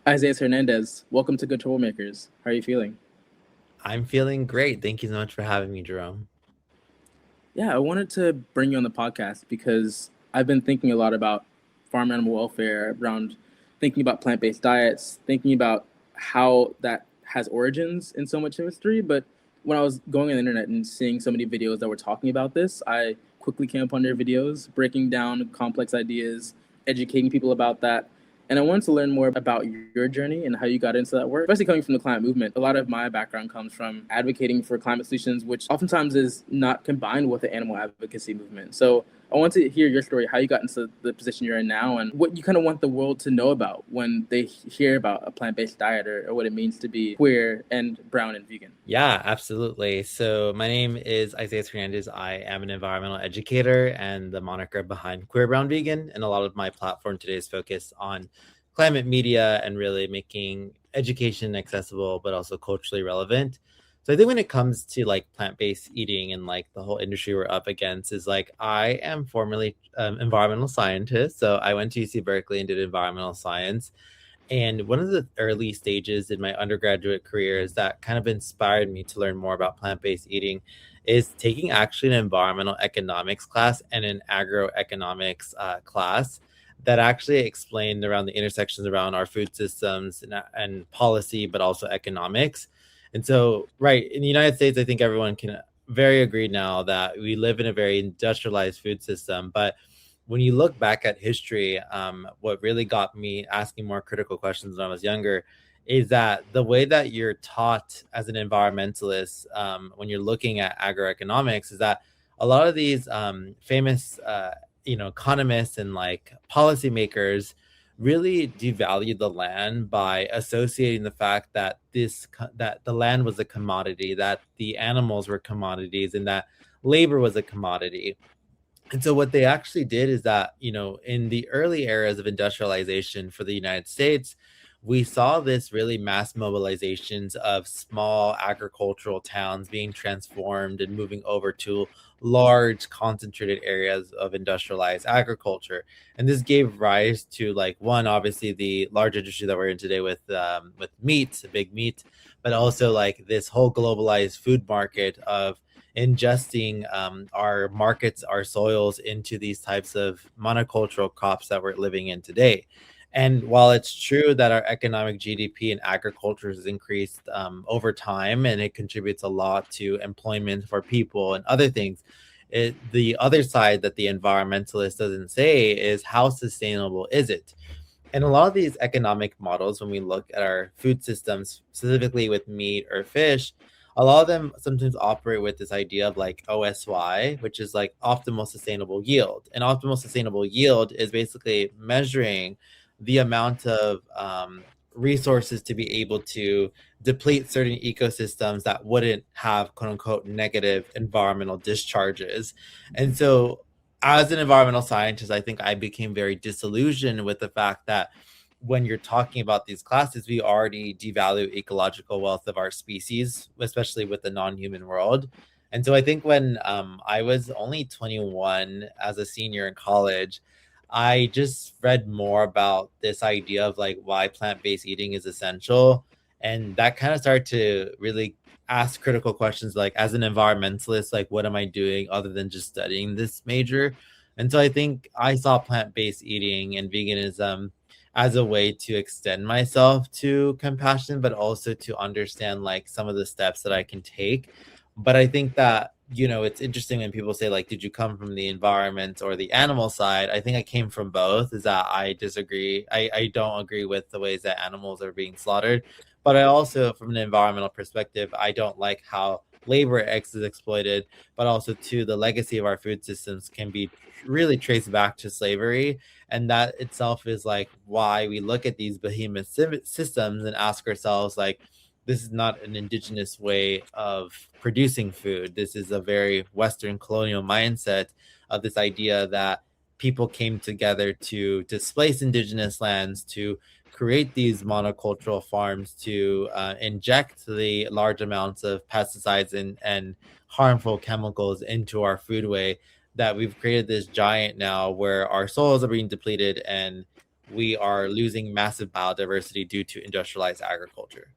Isaias Hernandez, welcome to Good Troublemakers. How are you feeling? I'm feeling great. Thank you so much for having me, Jerome. Yeah, I wanted to bring you on the podcast because I've been thinking a lot about farm animal welfare, around thinking about plant based diets, thinking about how that has origins in so much history. But when I was going on the internet and seeing so many videos that were talking about this, I quickly came upon their videos breaking down complex ideas, educating people about that. And I wanted to learn more about your journey and how you got into that work, especially coming from the climate movement. A lot of my background comes from advocating for climate solutions, which oftentimes is not combined with the animal advocacy movement. So I want to hear your story, how you got into the position you're in now, and what you kind of want the world to know about when they hear about a plant based diet or what it means to be queer and brown and vegan. Yeah, absolutely. So my name is Isaias Hernandez. I am an environmental educator and the moniker behind QueerBrownVegan. And a lot of my platform today is focused on climate media and really making education accessible, but also culturally relevant. So I think when it comes to like plant-based eating and like the whole industry we're up against is like I am formerly environmental scientist. So I went to UC Berkeley and did environmental science. And one of the early stages in my undergraduate career is that kind of inspired me to learn more about plant-based eating is taking actually an environmental economics class and an agroeconomics class that actually explained around the intersections around our food systems and policy, but also economics. And so, right, in the United States, I think everyone can very agree now that we live in a very industrialized food system, but when you look back at history, what really got me asking more critical questions when I was younger is that the way that you're taught as an environmentalist when you're looking at agroeconomics is that a lot of these famous, economists and like policymakers really devalued the land by associating the fact that that the land was a commodity, that the animals were commodities, and that labor was a commodity. And so what they actually did is that, in the early eras of industrialization for the United States, we saw this really mass mobilizations of small agricultural towns being transformed and moving over to large concentrated areas of industrialized agriculture. And this gave rise to like one, obviously the large industry that we're in today with meat, big meat, but also like this whole globalized food market of ingesting our markets, our soils into these types of monocultural crops that we're living in today. And while it's true that our economic GDP in agriculture has increased over time and it contributes a lot to employment for people and other things, the other side that the environmentalist doesn't say is how sustainable is it? And a lot of these economic models, when we look at our food systems, specifically with meat or fish, a lot of them sometimes operate with this idea of like OSY, which is like optimal sustainable yield. And optimal sustainable yield is basically measuring the amount of resources to be able to deplete certain ecosystems that wouldn't have quote unquote negative environmental discharges. And so as an environmental scientist, I think I became very disillusioned with the fact that when you're talking about these classes, we already devalue ecological wealth of our species, especially with the non-human world. And so I think when I was only 21 as a senior in college, I just read more about this idea of like why plant-based eating is essential. And that kind of started to really ask critical questions like as an environmentalist, like what am I doing other than just studying this major? And so I think I saw plant-based eating and veganism as a way to extend myself to compassion, but also to understand like some of the steps that I can take. But I think that, it's interesting when people say, like, did you come from the environment or the animal side? I think I came from both, is that I disagree. I don't agree with the ways that animals are being slaughtered. But I also, from an environmental perspective, I don't like how labor X is exploited, but also too the legacy of our food systems can be really traced back to slavery, and that itself is like why we look at these behemoth systems and ask ourselves like this is not an indigenous way of producing food. This is a very western colonial mindset of this idea that people came together to displace indigenous lands, to create these monocultural farms, to inject the large amounts of pesticides and harmful chemicals into our foodway, that we've created this giant now where our soils are being depleted and we are losing massive biodiversity due to industrialized agriculture.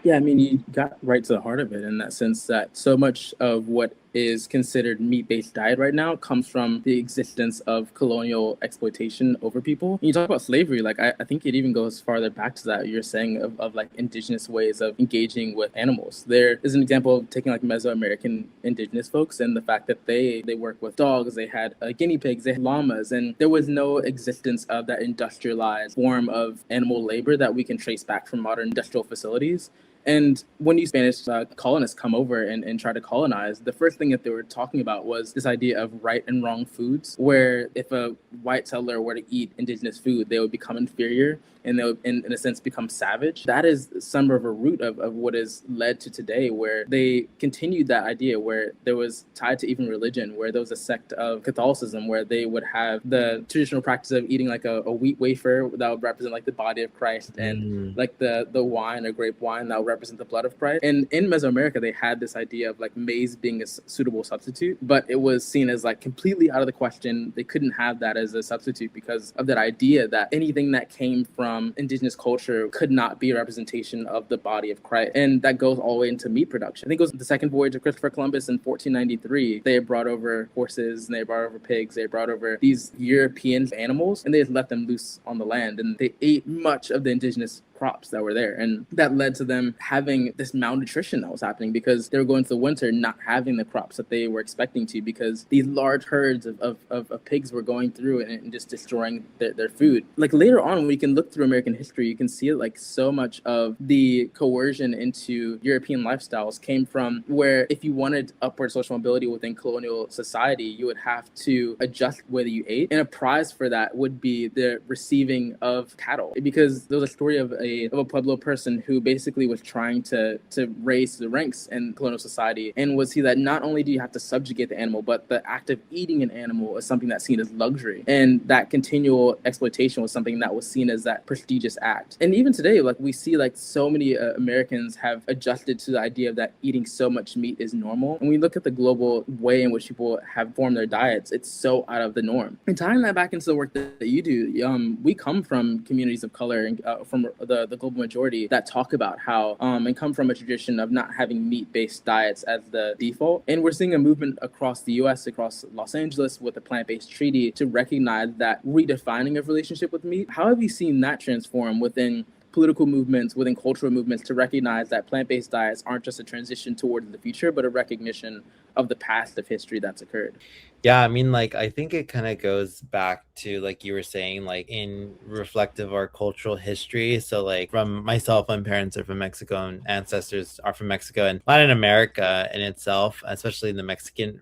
Yeah, I mean, you got right to the heart of it in that sense that so much of what is considered meat-based diet right now comes from the existence of colonial exploitation over people. When you talk about slavery, like I think it even goes farther back to that. You're saying of like indigenous ways of engaging with animals. There is an example of taking like Mesoamerican indigenous folks and the fact that they work with dogs, they had guinea pigs, they had llamas, and there was no existence of that industrialized form of animal labor that we can trace back from modern industrial facilities. And when these Spanish colonists come over and try to colonize, the first thing that they were talking about was this idea of right and wrong foods, where if a white settler were to eat indigenous food, they would become inferior and they would, in a sense, become savage. That is some of a root of what has led to today, where they continued that idea, where there was tied to even religion, where there was a sect of Catholicism, where they would have the traditional practice of eating like a wheat wafer that would represent like the body of Christ, and like the wine or grape wine that would represent the blood of Christ. And in Mesoamerica, they had this idea of like maize being a suitable substitute, but it was seen as like completely out of the question. They couldn't have that as a substitute because of that idea that anything that came from indigenous culture could not be a representation of the body of Christ. And that goes all the way into meat production. I think it was the second voyage of Christopher Columbus in 1493. They brought over horses and they brought over pigs. They brought over these European animals and they just let them loose on the land. And they ate much of the indigenous crops that were there. And that led to them having this malnutrition that was happening because they were going through the winter not having the crops that they were expecting to, because these large herds of pigs were going through and just destroying their food. Like later on, when we can look through American history, you can see it like so much of the coercion into European lifestyles came from where if you wanted upward social mobility within colonial society, you would have to adjust whether you ate. And a prize for that would be the receiving of cattle, because there was a story of a Pueblo person who basically was trying to raise the ranks in colonial society, and would see that not only do you have to subjugate the animal, but the act of eating an animal is something that's seen as luxury, and that continual exploitation was something that was seen as that prestigious act. And even today, like we see like so many Americans have adjusted to the idea of that eating so much meat is normal. And we look at the global way in which people have formed their diets, it's so out of the norm. And tying that back into the work that you do, we come from communities of color and from the global majority that talk about how and come from a tradition of not having meat-based diets as the default. And we're seeing a movement across the US, across Los Angeles, with a plant-based treaty to recognize that redefining of relationship with meat. How have you seen that transform within political movements, within cultural movements, to recognize that plant-based diets aren't just a transition towards the future, but a recognition of the past of history that's occurred? Yeah, I mean, like, I think it kind of goes back to, like you were saying, like, in reflective of our cultural history. So, like, from myself, my parents are from Mexico and ancestors are from Mexico, and Latin America in itself, especially in the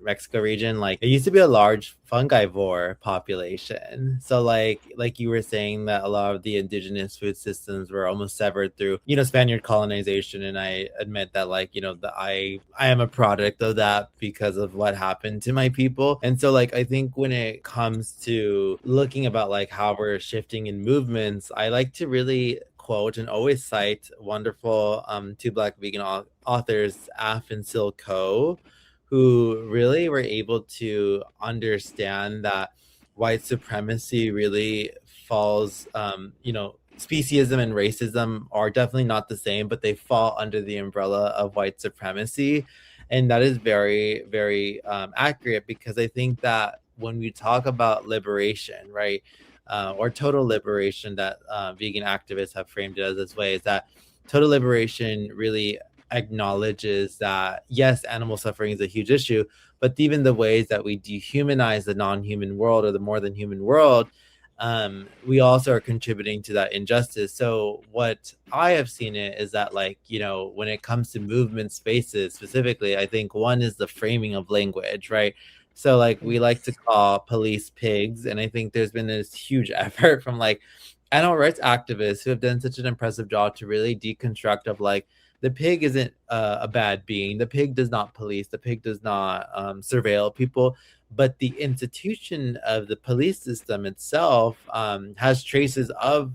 Mexico region, like, it used to be a large fungivore population. So, like you were saying, that a lot of the indigenous food systems were almost severed through, Spaniard colonization. And I admit that, like, I am a product of that because of what happened to my people. And so, like, I think when it comes to looking about like how we're shifting in movements, I like to really quote and always cite wonderful two Black vegan authors, Af and Sil Ko, who really were able to understand that white supremacy really falls, speciesism and racism are definitely not the same, but they fall under the umbrella of white supremacy. And that is very, very accurate, because I think that when we talk about liberation, right, or total liberation, that vegan activists have framed it as this way, is that total liberation really acknowledges that, yes, animal suffering is a huge issue, but even the ways that we dehumanize the non-human world or the more than human world, we also are contributing to that injustice. So what I have seen it is that, like, when it comes to movement spaces specifically, I think one is the framing of language, right? So, like, we like to call police pigs, and I think there's been this huge effort from like animal rights activists who have done such an impressive job to really deconstruct of like, the pig isn't a bad being. The pig does not police. The pig does not surveil people. But the institution of the police system itself has traces of,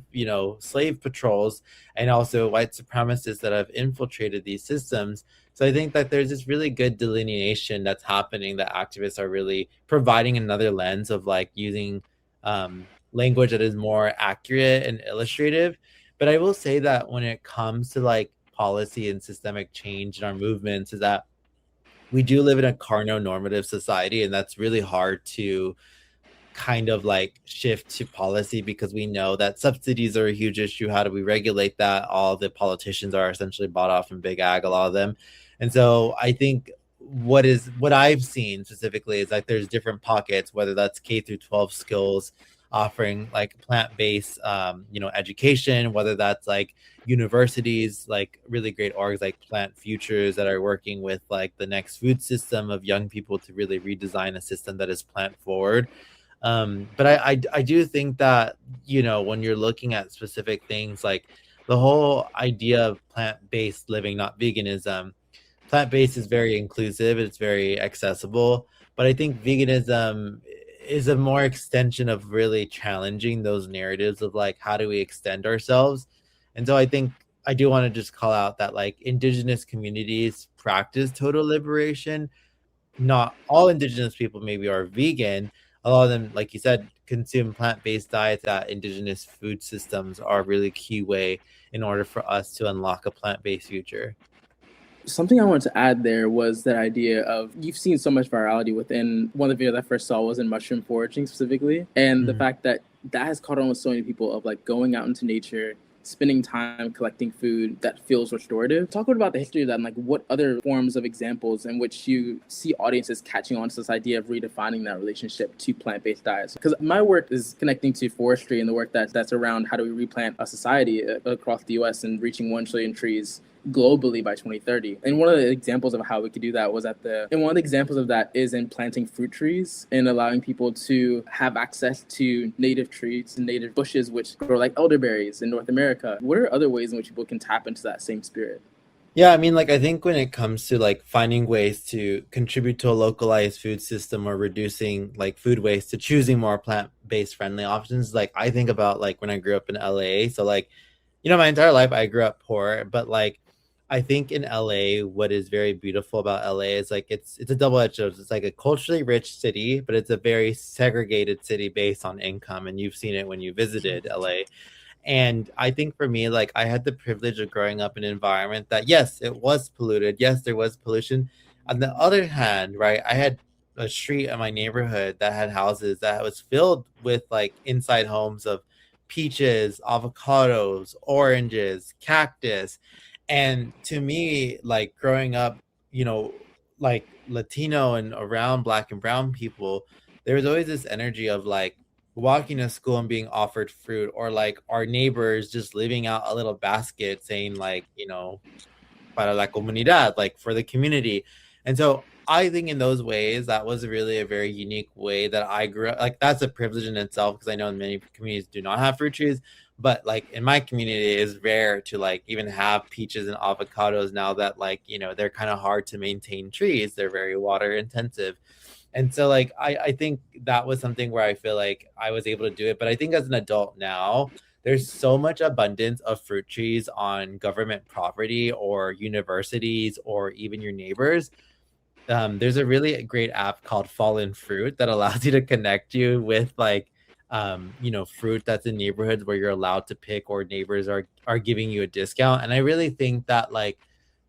slave patrols and also white supremacists that have infiltrated these systems. So I think that there's this really good delineation that's happening, that activists are really providing another lens of like using language that is more accurate and illustrative. But I will say that when it comes to like policy and systemic change in our movements, is that we do live in a carno-normative society, and that's really hard to kind of like shift to policy because we know that subsidies are a huge issue. How do we regulate that? All the politicians are essentially bought off in big ag, a lot of them. And so I think what I've seen specifically is like there's different pockets, whether that's K through 12 schools offering like plant-based education, whether that's like universities, like really great orgs like Plant Futures that are working with like the next food system of young people to really redesign a system that is plant forward. But I do think that, when you're looking at specific things like the whole idea of plant-based living, not veganism, plant-based is very inclusive, it's very accessible, but I think veganism is a more extension of really challenging those narratives of like how do we extend ourselves. And so I think I do want to just call out that like indigenous communities practice total liberation. Not all indigenous people maybe are vegan. A lot of them, like you said, consume plant-based diets. That indigenous food systems are a really key way in order for us to unlock a plant-based future. Something I wanted to add there was that idea of you've seen so much virality within one of the videos I first saw was in mushroom foraging specifically, and the fact that that has caught on with so many people of like going out into nature, spending time collecting food that feels restorative. Talk about the history of that and like what other forms of examples in which you see audiences catching on to this idea of redefining that relationship to plant-based diets. Because my work is connecting to forestry and the work that's around how do we replant a society across the US and reaching 1 trillion trees globally by 2030. And one of the examples of how we could do that was and one of the examples of that is in planting fruit trees and allowing people to have access to native trees and native bushes which grow like elderberries in North America. What are other ways in which people can tap into that same spirit? Yeah, I mean, like, I think when it comes to like finding ways to contribute to a localized food system or reducing like food waste to choosing more plant-based friendly options, like I think about like when I grew up in LA. So like, my entire life I grew up poor, but like I think in LA, what is very beautiful about LA is like it's a double-edged sword. It's like a culturally rich city, but it's a very segregated city based on income. And you've seen it when you visited LA. And I think for me, like I had the privilege of growing up in an environment that, yes, it was polluted. Yes, there was pollution. On the other hand, right, I had a street in my neighborhood that had houses that was filled with like inside homes of peaches, avocados, oranges, cactus. And to me, like growing up, like Latino and around Black and brown people, there was always this energy of like walking to school and being offered fruit, or like our neighbors just leaving out a little basket saying like, para la comunidad, like for the community. And so I think in those ways, that was really a very unique way that I grew up. Like that's a privilege in itself because I know many communities do not have fruit trees, but like in my community, it is rare to like even have peaches and avocados now that like, they're kind of hard to maintain trees. They're very water intensive. And so like I think that was something where I feel like I was able to do it. But I think as an adult now, there's so much abundance of fruit trees on government property or universities or even your neighbors. There's a really great app called Fallen Fruit that allows you to connect you with like fruit that's in neighborhoods where you're allowed to pick or neighbors are giving you a discount. And I really think that like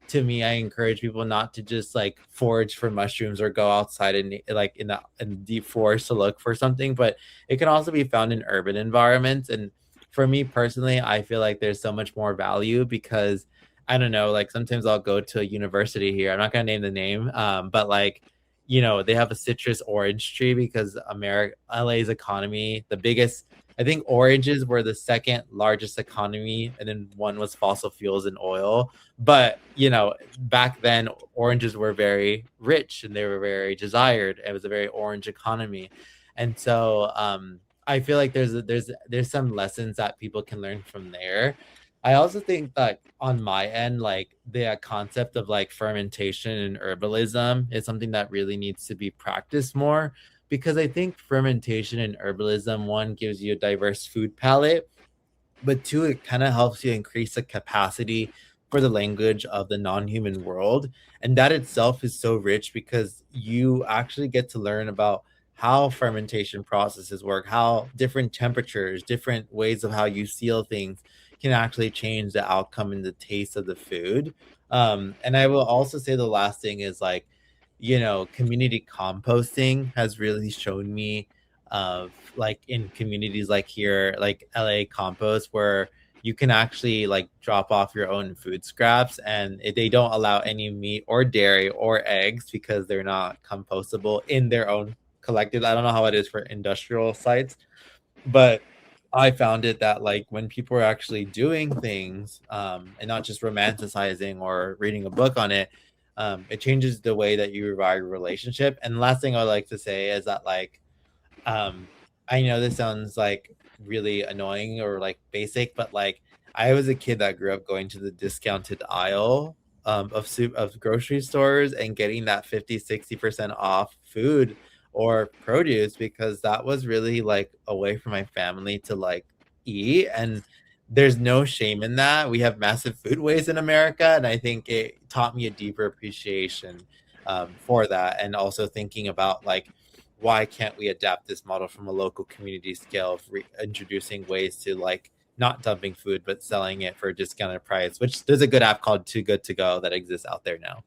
to me, I encourage people not to just like forage for mushrooms or go outside and like in deep forest to look for something, but it can also be found in urban environments. And for me personally, I feel like there's so much more value because I don't know, like sometimes I'll go to a university here. I'm not gonna name the name, but like they have a citrus orange tree because LA's economy, the biggest. I think oranges were the second largest economy, and then one was fossil fuels and oil. But back then oranges were very rich and they were very desired. It was a very orange economy, and so I feel like there's some lessons that people can learn from there. I also think that on my end, like the concept of like fermentation and herbalism is something that really needs to be practiced more because I think fermentation and herbalism, one, gives you a diverse food palette, but two, it kind of helps you increase the capacity for the language of the non-human world. And that itself is so rich because you actually get to learn about how fermentation processes work, how different temperatures, different ways of how you seal things can actually change the outcome and the taste of the food. And I will also say the last thing is like, community composting has really shown me of like in communities like here, like LA Compost, where you can actually like drop off your own food scraps, and they don't allow any meat or dairy or eggs because they're not compostable in their own collected. I don't know how it is for industrial sites, but I found it that like when people are actually doing things, and not just romanticizing or reading a book on it, it changes the way that you revive your relationship. And the last thing I would like to say is that like, um, I know this sounds like really annoying or like basic, but like I was a kid that grew up going to the discounted aisle of grocery stores and getting that 50-60% off food or produce, because that was really like a way for my family to like eat. And there's no shame in that. We have massive food waste in America, and I think it taught me a deeper appreciation for that, and also thinking about like, why can't we adapt this model from a local community scale of introducing ways to like not dumping food but selling it for a discounted price, which there's a good app called Too Good To Go that exists out there now.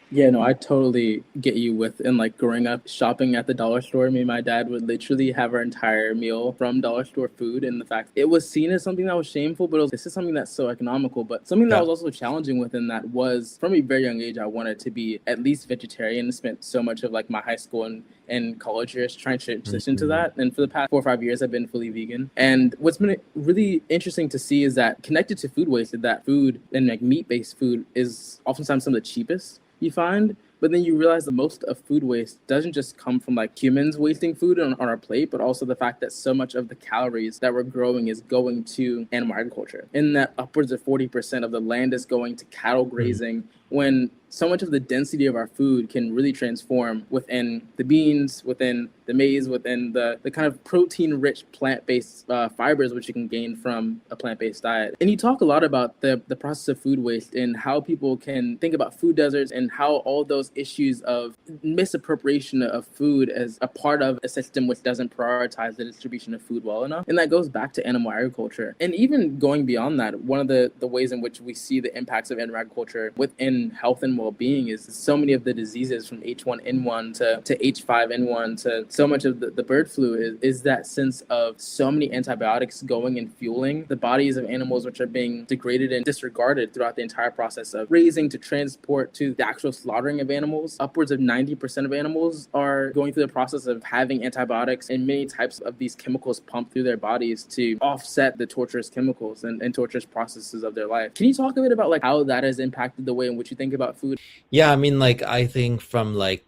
Yeah, no, I totally get you with, and like growing up shopping at the dollar store, me and my dad would literally have our entire meal from dollar store food. And the fact it was seen as something that was shameful, but this is something that's so economical. But something that Yeah. was also challenging within that was from a very young age, I wanted to be at least vegetarian. Spent so much of like my high school and college years trying to transition to Mhm. that. And for the past 4 or 5 years, I've been fully vegan. And what's been really interesting to see is that connected to food waste, that food and like meat based food is oftentimes some of the cheapest you find. But then you realize that most of food waste doesn't just come from like humans wasting food on our plate, but also the fact that so much of the calories that we're growing is going to animal agriculture. And that upwards of 40% of the land is going to cattle Mhm. grazing, when so much of the density of our food can really transform within the beans, within the maize, within the kind of protein-rich plant-based fibers which you can gain from a plant-based diet. And you talk a lot about the process of food waste and how people can think about food deserts and how all those issues of misappropriation of food as a part of a system which doesn't prioritize the distribution of food well enough. And that goes back to animal agriculture. And even going beyond that, one of the ways in which we see the impacts of animal agriculture within health and well-being is so many of the diseases from H1N1 to H5N1 to so much of the bird flu is that sense of so many antibiotics going and fueling the bodies of animals which are being degraded and disregarded throughout the entire process of raising to transport to the actual slaughtering of animals. Upwards of 90% of animals are going through the process of having antibiotics and many types of these chemicals pumped through their bodies to offset the torturous chemicals and torturous processes of their life. Can you talk a bit about like how that has impacted the way in which you think about food? Yeah, I mean, like I think from like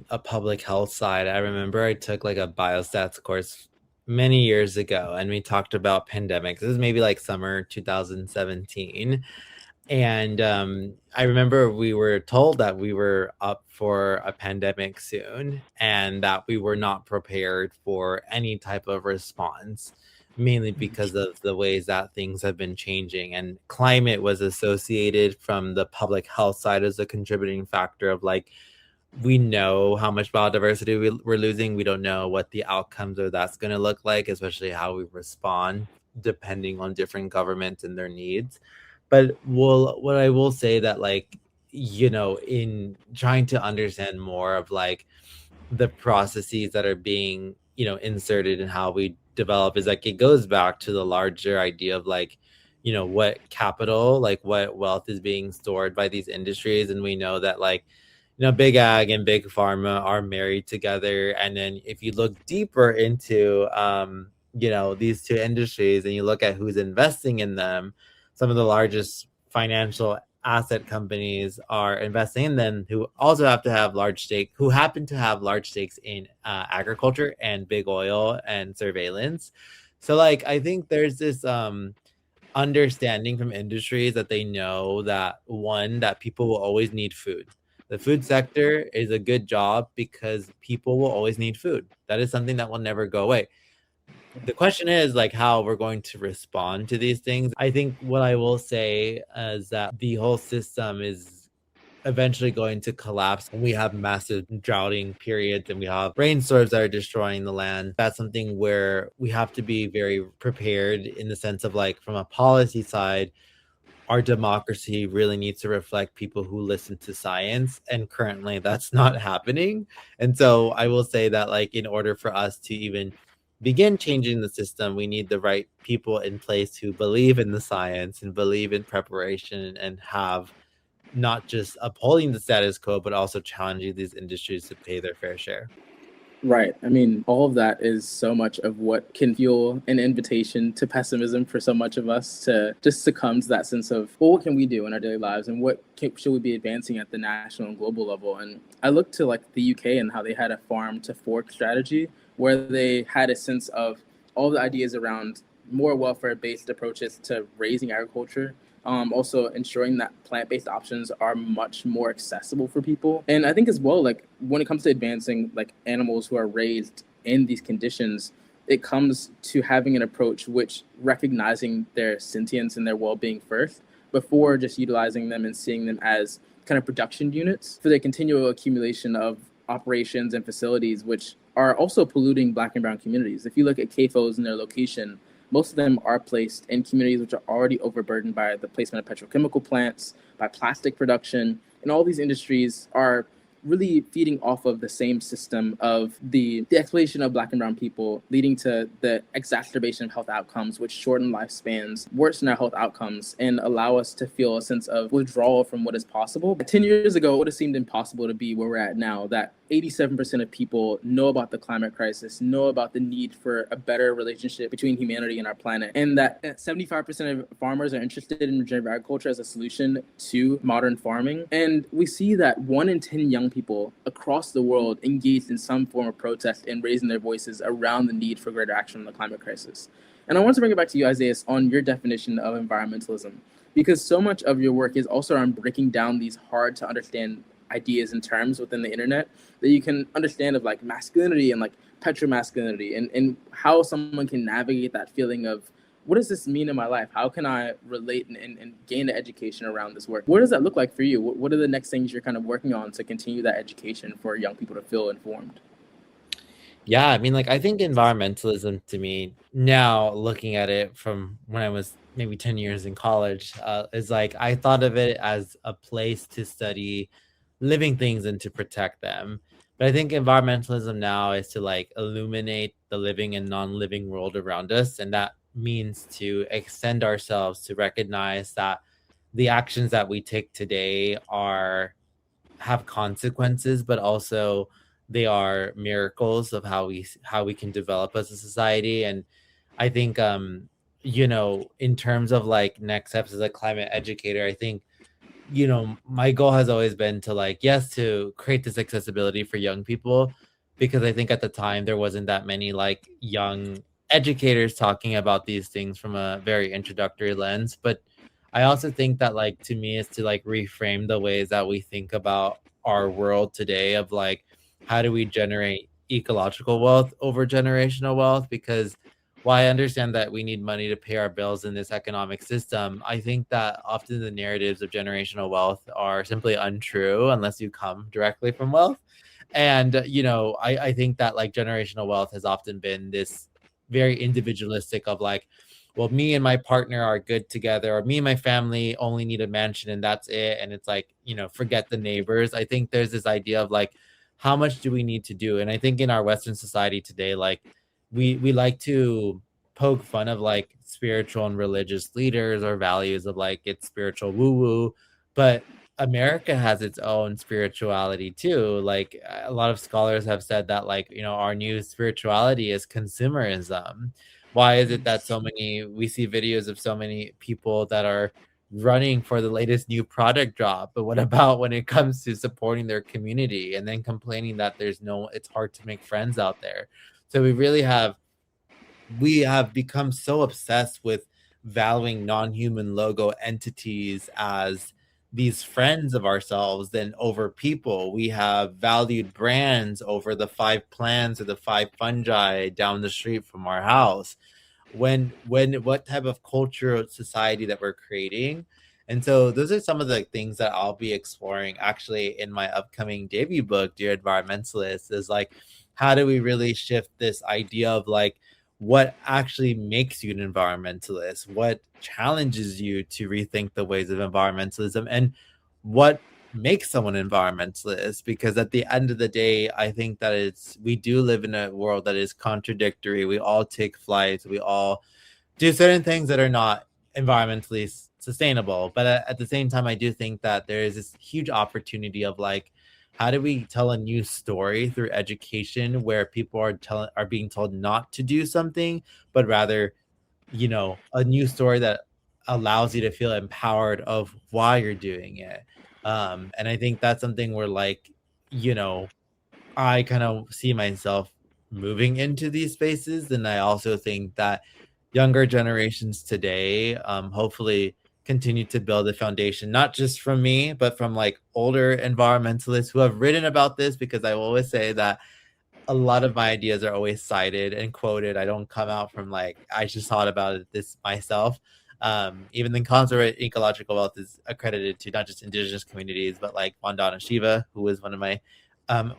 a public health side, I remember I took like a biostats course many years ago, and we talked about pandemics. This is maybe like summer 2017. And I remember we were told that we were up for a pandemic soon and that we were not prepared for any type of response, mainly because of the ways that things have been changing. And climate was associated from the public health side as a contributing factor of like, we know how much biodiversity we're losing. We don't know what the outcomes of that's going to look like, especially how we respond depending on different governments and their needs. But what I will say that like, in trying to understand more of like the processes that are being, inserted in how we develop, is like it goes back to the larger idea of like, what capital, like what wealth is being stored by these industries. And we know that like, big ag and big pharma are married together. And then if you look deeper into, these two industries and you look at who's investing in them, some of the largest financial asset companies are investing in them, who also have to have large stake, who happen to have large stakes in agriculture and big oil and surveillance. So like, I think there's this understanding from industries that they know that one, that people will always need food. The food sector is a good job because people will always need food. That is something that will never go away. The question is like how we're going to respond to these things. I think what I will say is that the whole system is eventually going to collapse when we have massive droughting periods and we have rainstorms that are destroying the land. That's something where we have to be very prepared in the sense of like from a policy side, our democracy really needs to reflect people who listen to science, and currently that's not happening. And so I will say that like in order for us to even begin changing the system, we need the right people in place who believe in the science and believe in preparation and have not just upholding the status quo but also challenging these industries to pay their fair share. Right. I mean, all of that is so much of what can fuel an invitation to pessimism for so much of us to just succumb to that sense of, well, what can we do in our daily lives and should we be advancing at the national and global level? And I look to like the UK and how they had a farm to fork strategy where they had a sense of all the ideas around more welfare based approaches to raising agriculture, also ensuring that plant-based options are much more accessible for people. And I think as well, like when it comes to advancing like animals who are raised in these conditions, it comes to having an approach which recognizing their sentience and their well-being first before just utilizing them and seeing them as kind of production units for the continual accumulation of operations and facilities which are also polluting Black and brown communities. If you look at CAFOs and their location, most of them are placed in communities which are already overburdened by the placement of petrochemical plants, by plastic production, and all these industries are really feeding off of the same system of the exploitation of Black and brown people, leading to the exacerbation of health outcomes, which shorten lifespans, worsen our health outcomes, and allow us to feel a sense of withdrawal from what is possible. 10 years ago, it would have seemed impossible to be where we're at now, that 87% of people know about the climate crisis, know about the need for a better relationship between humanity and our planet, and that 75% of farmers are interested in regenerative agriculture as a solution to modern farming. And we see that 1 in 10 young people across the world engaged in some form of protest and raising their voices around the need for greater action on the climate crisis. And I want to bring it back to you, Isaias, on your definition of environmentalism, because so much of your work is also on breaking down these hard to understand ideas and terms within the internet that you can understand of like masculinity and like petromasculinity and how someone can navigate that feeling of what does this mean in my life? How can I relate and gain the education around this work? What does that look like for you? What are the next things you're kind of working on to continue that education for young people to feel informed? Yeah, I mean, like, I think environmentalism to me, now looking at it from when I was maybe 10 years in college, is like I thought of it as a place to study living things and to protect them. But I think environmentalism now is to like illuminate the living and non-living world around us. And that means to extend ourselves to recognize that the actions that we take today are have consequences, but also they are miracles of how we can develop as a society. And I think in terms of like next steps as a climate educator, I think my goal has always been to like, yes, to create this accessibility for young people, because I think at the time there wasn't that many like young educators talking about these things from a very introductory lens. But I also think that like to me is to like reframe the ways that we think about our world today of like how do we generate ecological wealth over generational wealth, because while I understand that we need money to pay our bills in this economic system, I think that often the narratives of generational wealth are simply untrue unless you come directly from wealth. And, I think that like generational wealth has often been this very individualistic of like, well, me and my partner are good together, or me and my family only need a mansion and that's it. And it's like, forget the neighbors. I think there's this idea of like, how much do we need to do? And I think in our Western society today, like, we like to poke fun of like spiritual and religious leaders or values of like it's spiritual woo woo, but America has its own spirituality too. Like a lot of scholars have said that like our new spirituality is consumerism. Why is it that we see videos of so many people that are running for the latest new product drop, but what about when it comes to supporting their community and then complaining that it's hard to make friends out there? So we have become so obsessed with valuing non-human logo entities as these friends of ourselves than over people. We have valued brands over the 5 plants or the 5 fungi down the street from our house. What type of culture or society that we're creating? And so those are some of the things that I'll be exploring actually in my upcoming debut book, Dear Environmentalist, is like, how do we really shift this idea of like what actually makes you an environmentalist? What challenges you to rethink the ways of environmentalism? And what makes someone an environmentalist? Because at the end of the day, I think that we do live in a world that is contradictory. We all take flights, we all do certain things that are not environmentally sustainable. But at the same time, I do think that there is this huge opportunity of like, how do we tell a new story through education where people are being told not to do something, but rather, a new story that allows you to feel empowered of why you're doing it. And I think that's something where like, you know, I kind of see myself moving into these spaces. And I also think that younger generations today, hopefully continue to build a foundation, not just from me, but from like older environmentalists who have written about this, because I will always say that a lot of my ideas are always cited and quoted. I don't come out from like, I just thought about this myself. Even the conservation ecological wealth is accredited to not just indigenous communities, but like Vandana Shiva, who is one of my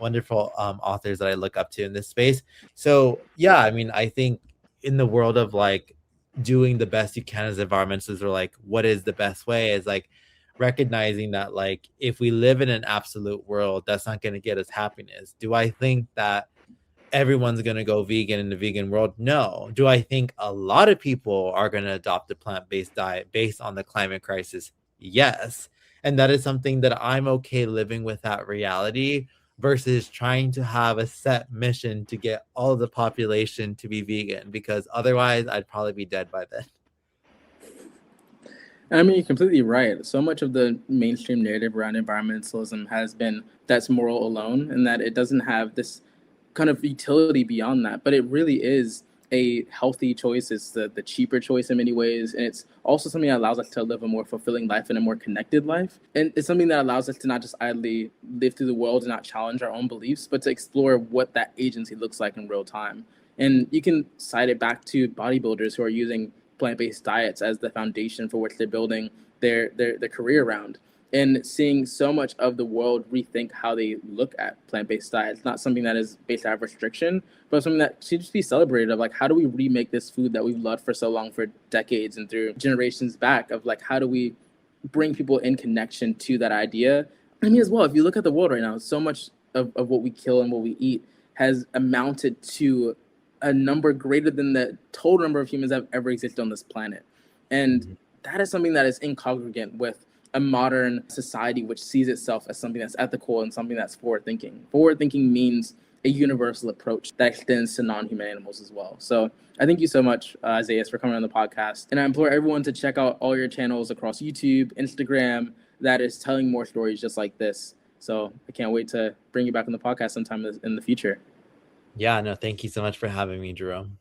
wonderful authors that I look up to in this space. So yeah, I mean, I think in the world of like doing the best you can as environmentalists, or like what is the best way, is like recognizing that like if we live in an absolute world, that's not going to get us happiness. Do I think that everyone's going to go vegan in the vegan world? No. Do I think a lot of people are going to adopt a plant-based diet based on the climate crisis? Yes. And that is something that I'm okay living with, that reality, versus trying to have a set mission to get all of the population to be vegan, because otherwise I'd probably be dead by then. I mean, you're completely right. So much of the mainstream narrative around environmentalism has been that's moral alone, and that it doesn't have this kind of utility beyond that. But it really is a healthy choice. It's the cheaper choice in many ways, and it's also something that allows us to live a more fulfilling life and a more connected life. And it's something that allows us to not just idly live through the world and not challenge our own beliefs, but to explore what that agency looks like in real time. And you can cite it back to bodybuilders who are using plant-based diets as the foundation for which they're building their career around, and seeing so much of the world rethink how they look at plant-based diets, not something that is based out of restriction, but something that should just be celebrated, of like, how do we remake this food that we've loved for so long, for decades and through generations back, of like, how do we bring people in connection to that idea. I mean, as well, if you look at the world right now, so much of what we kill and what we eat has amounted to a number greater than the total number of humans that have ever existed on this planet. And Mhm. that is something that is incongruent with a modern society which sees itself as something that's ethical and something that's forward thinking. Forward thinking means a universal approach that extends to non-human animals as well. So I thank you so much, Isaias, for coming on the podcast. And I implore everyone to check out all your channels across YouTube, Instagram, that is telling more stories just like this. So I can't wait to bring you back on the podcast sometime in the future. Yeah, no, thank you so much for having me, Jerome.